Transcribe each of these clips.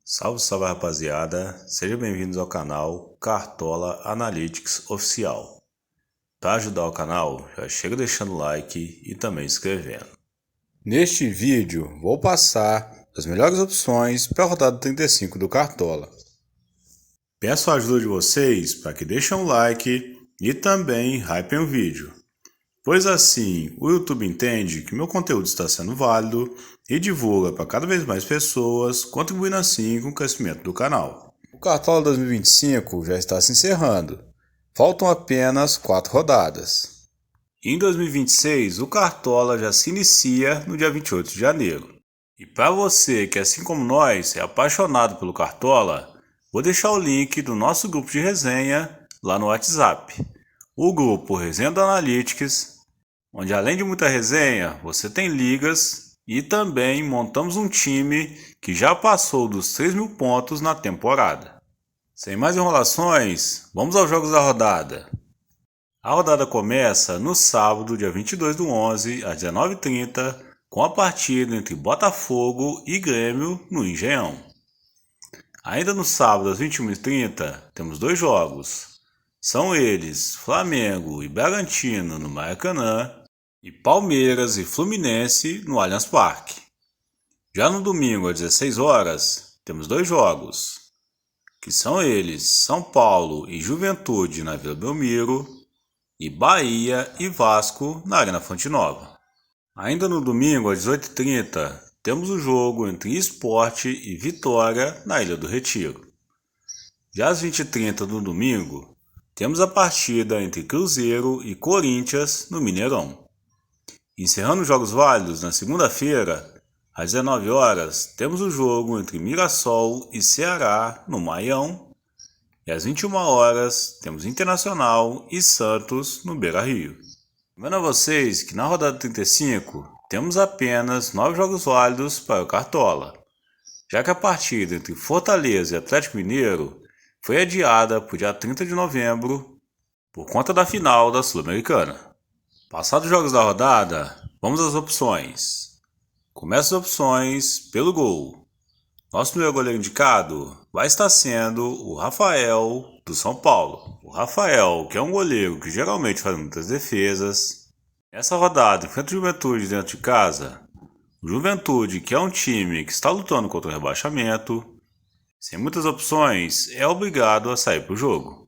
Salve, salve rapaziada, sejam bem-vindos ao canal Cartola Analytics Oficial. Para ajudar o canal, já chega deixando o like e também se inscrevendo. Neste vídeo, vou passar as melhores opções para a rodada 35 do Cartola. Peço a ajuda de vocês para que deixem um like e também hypem o vídeo, pois assim o YouTube entende que meu conteúdo está sendo válido e divulga para cada vez mais pessoas, contribuindo assim com o crescimento do canal. O Cartola 2025 já está se encerrando, faltam apenas 4 rodadas. Em 2026, o Cartola já se inicia no dia 28 de janeiro. E para você que, assim como nós, é apaixonado pelo Cartola, vou deixar o link do nosso grupo de resenha lá no WhatsApp. O grupo Resenha do Analytics, onde além de muita resenha, você tem ligas e também montamos um time que já passou dos 3.000 pontos na temporada. Sem mais enrolações, vamos aos jogos da rodada. A rodada começa no sábado, dia 22/11, às 19h30, com a partida entre Botafogo e Grêmio no Engenhão. Ainda no sábado, às 21h30, temos 2 jogos. São eles Flamengo e Bragantino no Maracanã e Palmeiras e Fluminense no Allianz Parque. Já no domingo, às 16 horas, temos 2 jogos, que são eles São Paulo e Juventude na Vila Belmiro e Bahia e Vasco na Arena Fonte Nova. Ainda no domingo, às 18h30, temos o jogo entre Sport e Vitória na Ilha do Retiro. Já às 20h30 no domingo, temos a partida entre Cruzeiro e Corinthians no Mineirão. Encerrando os jogos válidos na segunda-feira, às 19 horas, temos o jogo entre Mirassol e Ceará no Maião. E às 21 horas, temos Internacional e Santos no Beira-Rio. Lembrando a vocês que na rodada 35, temos apenas 9 jogos válidos para o Cartola, já que a partida entre Fortaleza e Atlético Mineiro foi adiada para o dia 30 de novembro por conta da final da Sul-Americana. Passados os jogos da rodada, vamos às opções. Começa as opções pelo gol. Nosso primeiro goleiro indicado vai estar sendo o Rafael do São Paulo. O Rafael, que é um goleiro que geralmente faz muitas defesas. Nessa rodada, enfrenta o Juventude dentro de casa. O Juventude, que é um time que está lutando contra o rebaixamento, sem muitas opções, é obrigado a sair para o jogo.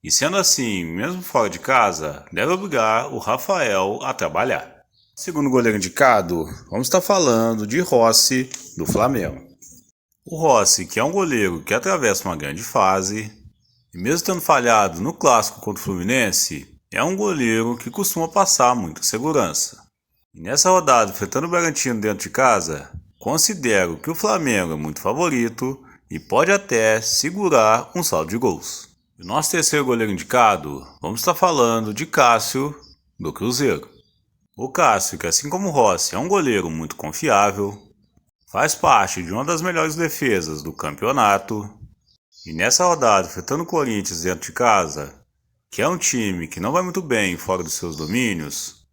E sendo assim, mesmo fora de casa, deve obrigar o Rafael a trabalhar. Segundo goleiro indicado, vamos estar falando de Rossi, do Flamengo. O Rossi, que é um goleiro que atravessa uma grande fase, e mesmo tendo falhado no clássico contra o Fluminense, é um goleiro que costuma passar muita segurança. E nessa rodada, enfrentando o Bragantino dentro de casa, considero que o Flamengo é muito favorito e pode até segurar um saldo de gols. E o nosso terceiro goleiro indicado, vamos estar falando de Cássio, do Cruzeiro. O Cássio, que assim como o Rossi é um goleiro muito confiável, faz parte de uma das melhores defesas do campeonato, e nessa rodada, enfrentando o Corinthians dentro de casa, que é um time que não vai muito bem fora dos seus domínios,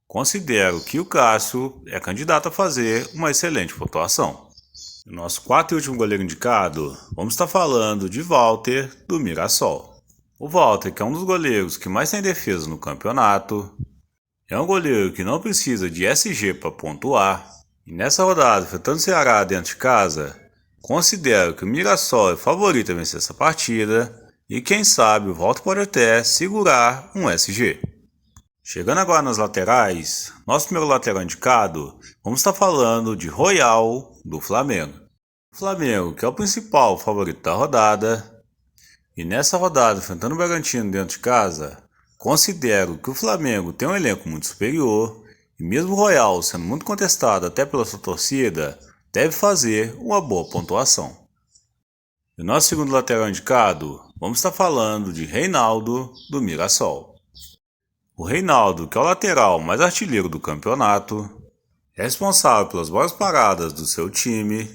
considero que o Cássio é candidato a fazer uma excelente pontuação. No nosso quarto e último goleiro indicado, vamos estar falando de Walter, do Mirassol. O Walter, que é um dos goleiros que mais tem defesa no campeonato, é um goleiro que não precisa de SG para pontuar, e nessa rodada, enfrentando o Ceará dentro de casa, considero que o Mirassol é favorito a vencer essa partida, e quem sabe o Walter pode até segurar um SG. Chegando agora nas laterais, nosso primeiro lateral indicado, vamos estar falando de Royal, do Flamengo. O Flamengo, que é o principal favorito da rodada, e nessa rodada, enfrentando o Bragantino dentro de casa, considero que o Flamengo tem um elenco muito superior, e mesmo o Royal sendo muito contestado até pela sua torcida, deve fazer uma boa pontuação. E o nosso segundo lateral indicado, vamos estar falando de Reinaldo, do Mirassol. O Reinaldo, que é o lateral mais artilheiro do campeonato, é responsável pelas boas paradas do seu time,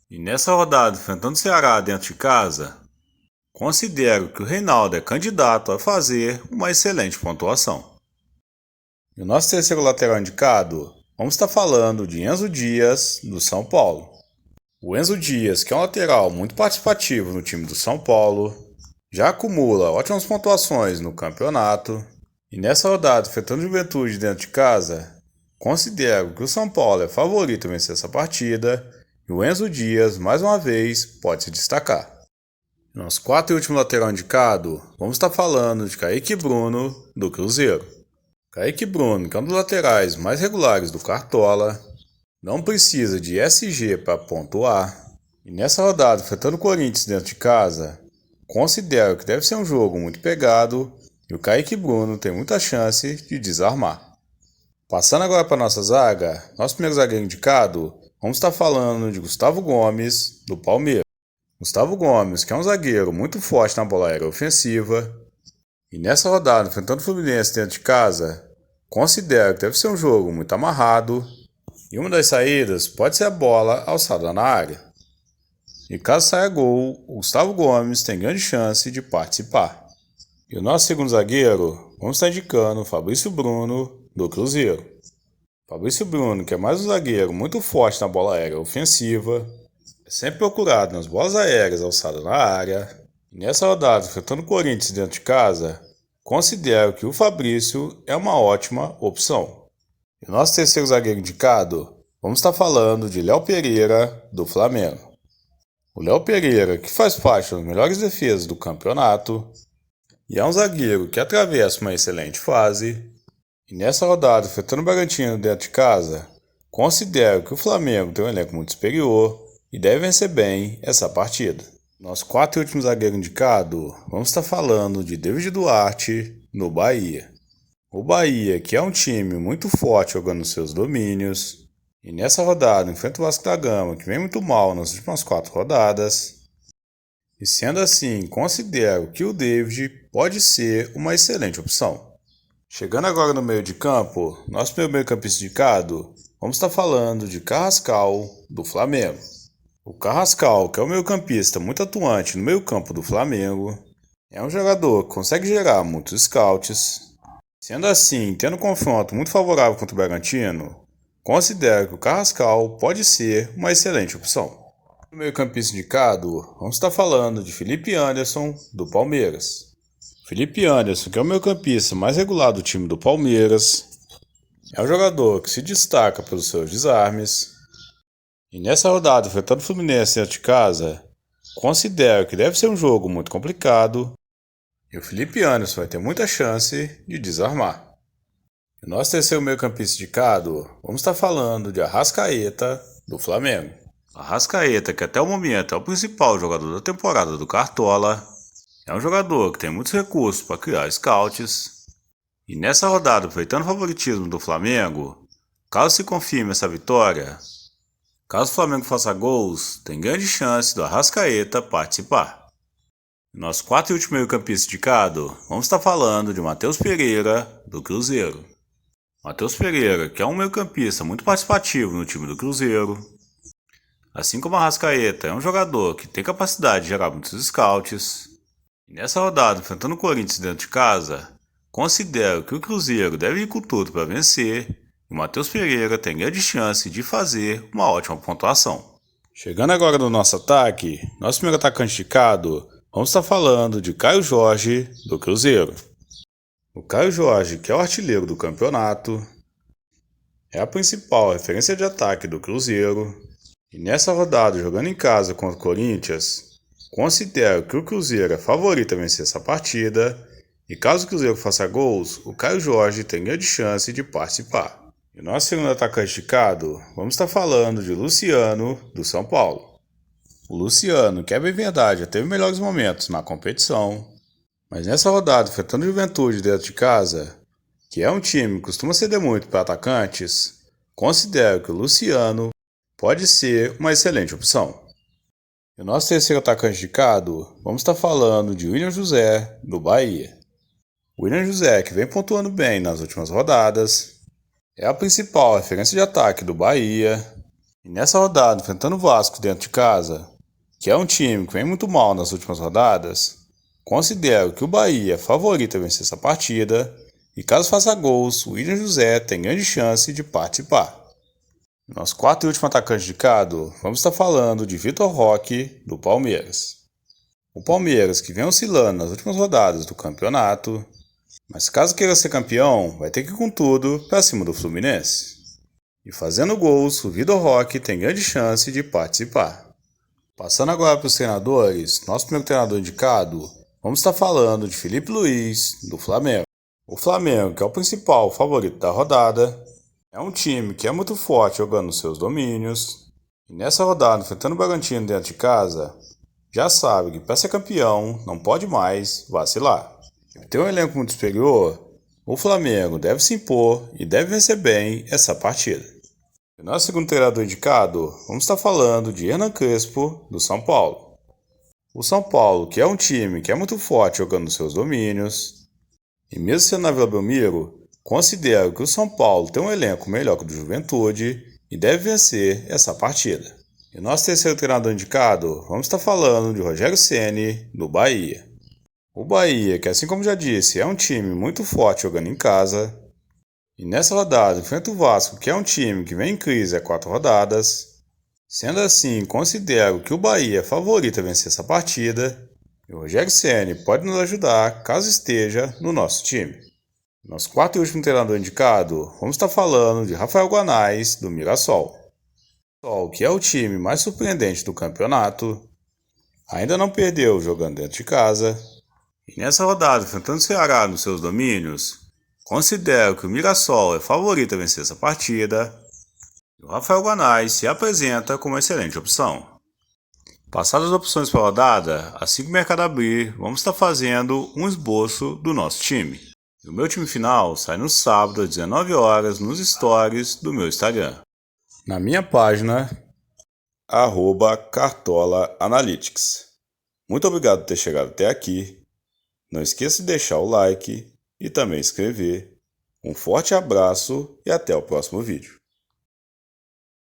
e nessa rodada, enfrentando o Ceará dentro de casa, considero que o Reinaldo é candidato a fazer uma excelente pontuação. E o nosso terceiro lateral indicado, vamos estar falando de Enzo Dias, do São Paulo. O Enzo Dias, que é um lateral muito participativo no time do São Paulo, já acumula ótimas pontuações no campeonato e nessa rodada, enfrentando o Juventude dentro de casa, considero que o São Paulo é favorito a vencer essa partida e o Enzo Dias, mais uma vez, pode se destacar. Nosso quarto e último lateral indicado, vamos estar falando de Kaique Bruno, do Cruzeiro. Kaique Bruno, que é um dos laterais mais regulares do Cartola, não precisa de SG para pontuar, e nessa rodada, enfrentando o Corinthians dentro de casa, considero que deve ser um jogo muito pegado e o Kaique Bruno tem muita chance de desarmar. Passando agora para nossa zaga, nosso primeiro zagueiro indicado, vamos estar falando de Gustavo Gomes, do Palmeiras. Gustavo Gomes, que é um zagueiro muito forte na bola aérea ofensiva, e nessa rodada, enfrentando o Fluminense dentro de casa, considero que deve ser um jogo muito amarrado, e uma das saídas pode ser a bola alçada na área. E caso saia gol, o Gustavo Gomes tem grande chance de participar. E o nosso segundo zagueiro, vamos estar indicando o Fabrício Bruno, do Cruzeiro. Fabrício Bruno, que é mais um zagueiro muito forte na bola aérea ofensiva, é sempre procurado nas bolas aéreas alçadas na área. E nessa rodada, enfrentando o Corinthians dentro de casa, considero que o Fabrício é uma ótima opção. E o nosso terceiro zagueiro indicado, vamos estar falando de Léo Pereira, do Flamengo. O Léo Pereira, que faz parte das melhores defesas do campeonato, e é um zagueiro que atravessa uma excelente fase, e nessa rodada, enfrentando o Bragantino dentro de casa, considero que o Flamengo tem um elenco muito superior e deve vencer bem essa partida. Nosso quarto e último zagueiro indicado, vamos estar falando de David Duarte, no Bahia. O Bahia, que é um time muito forte jogando seus domínios, e nessa rodada enfrenta o Vasco da Gama, que vem muito mal nas últimas 4 rodadas. E sendo assim, considero que o David pode ser uma excelente opção. Chegando agora no meio de campo, nosso primeiro meio-campista indicado, vamos estar falando de Carrascal, do Flamengo. O Carrascal, que é um meio-campista muito atuante no meio-campo do Flamengo, é um jogador que consegue gerar muitos scouts. Sendo assim, tendo um confronto muito favorável contra o Bragantino, considero que o Carrascal pode ser uma excelente opção. No meio-campista indicado, vamos estar falando de Felipe Anderson, do Palmeiras. Felipe Anderson, que é o meio-campista mais regular do time do Palmeiras, é um jogador que se destaca pelos seus desarmes. E nessa rodada, enfrentando o Fluminense dentro de casa, considero que deve ser um jogo muito complicado e o Felipe Anderson vai ter muita chance de desarmar. E nosso terceiro meio-campista indicado, vamos estar falando de Arrascaeta, do Flamengo. Arrascaeta, que até o momento é o principal jogador da temporada do Cartola, é um jogador que tem muitos recursos para criar scouts. E nessa rodada, aproveitando o favoritismo do Flamengo, caso se confirme essa vitória, caso o Flamengo faça gols, tem grande chance do Arrascaeta participar. Nosso quarto e último meio-campista indicado, vamos estar falando de Matheus Pereira, do Cruzeiro. Matheus Pereira, que é um meio-campista muito participativo no time do Cruzeiro, assim como Arrascaeta, é um jogador que tem capacidade de gerar muitos scouts. E nessa rodada, enfrentando o Corinthians dentro de casa, considero que o Cruzeiro deve ir com tudo para vencer e o Matheus Pereira tem grande chance de fazer uma ótima pontuação. Chegando agora no nosso ataque, nosso primeiro atacante indicado, vamos estar falando de Caio Jorge, do Cruzeiro. O Caio Jorge, que é o artilheiro do campeonato, é a principal referência de ataque do Cruzeiro, e nessa rodada, jogando em casa contra o Corinthians, considero que o Cruzeiro é favorito a vencer essa partida, e caso o Cruzeiro faça gols, o Caio Jorge tem grande chance de participar. E o nosso segundo atacante indicado, vamos estar falando de Luciano, do São Paulo. O Luciano, que é bem verdade, já teve melhores momentos na competição, mas nessa rodada, enfrentando o Juventude dentro de casa, que é um time que costuma ceder muito para atacantes, considero que o Luciano pode ser uma excelente opção. E o nosso terceiro atacante indicado, vamos estar falando de William José, do Bahia. O William José, que vem pontuando bem nas últimas rodadas, é a principal referência de ataque do Bahia. E nessa rodada, enfrentando o Vasco dentro de casa, que é um time que vem muito mal nas últimas rodadas, considero que o Bahia é favorito a vencer essa partida, e caso faça gols, o William José tem grande chance de participar. Nosso quarto e último atacante indicado, vamos estar falando de Vitor Roque, do Palmeiras. O Palmeiras, que vem oscilando nas últimas rodadas do campeonato, mas caso queira ser campeão, vai ter que ir com tudo para cima do Fluminense. E fazendo gols, o Vitor Roque tem grande chance de participar. Passando agora para os treinadores, nosso primeiro treinador indicado, vamos estar falando de Felipe Luiz, do Flamengo. O Flamengo, que é o principal favorito da rodada, é um time que é muito forte jogando nos seus domínios. E nessa rodada, enfrentando o Bragantino dentro de casa, já sabe que para ser campeão não pode mais vacilar. Tem um elenco muito superior, o Flamengo deve se impor e deve vencer bem essa partida. E nosso segundo treinador indicado, vamos estar falando de Hernan Crespo, do São Paulo. O São Paulo, que é um time que é muito forte jogando nos seus domínios, e mesmo sendo na Vila Belmiro, considero que o São Paulo tem um elenco melhor que o do Juventude e deve vencer essa partida. E nosso terceiro treinador indicado, vamos estar falando de Rogério Ceni, do Bahia. O Bahia, que assim como já disse, é um time muito forte jogando em casa, e nessa rodada enfrenta o Vasco, que é um time que vem em crise há 4 rodadas. Sendo assim, considero que o Bahia é favorito a vencer essa partida, e o Rogério Ceni pode nos ajudar caso esteja no nosso time. Nosso quarto e último treinador indicado, vamos estar falando de Rafael Guanais, do Mirassol. O Mirassol, que é o time mais surpreendente do campeonato, ainda não perdeu jogando dentro de casa. E nessa rodada, enfrentando o Ceará nos seus domínios, considero que o Mirassol é favorito a vencer essa partida e o Rafael Guanais se apresenta como uma excelente opção. Passadas as opções para a rodada, assim que o mercado abrir, vamos estar fazendo um esboço do nosso time. E o meu time final sai no sábado às 19 horas nos stories do meu Instagram. Na minha página, @Cartola Analytics. Muito obrigado por ter chegado até aqui. Não esqueça de deixar o like e também inscrever. Um forte abraço e até o próximo vídeo.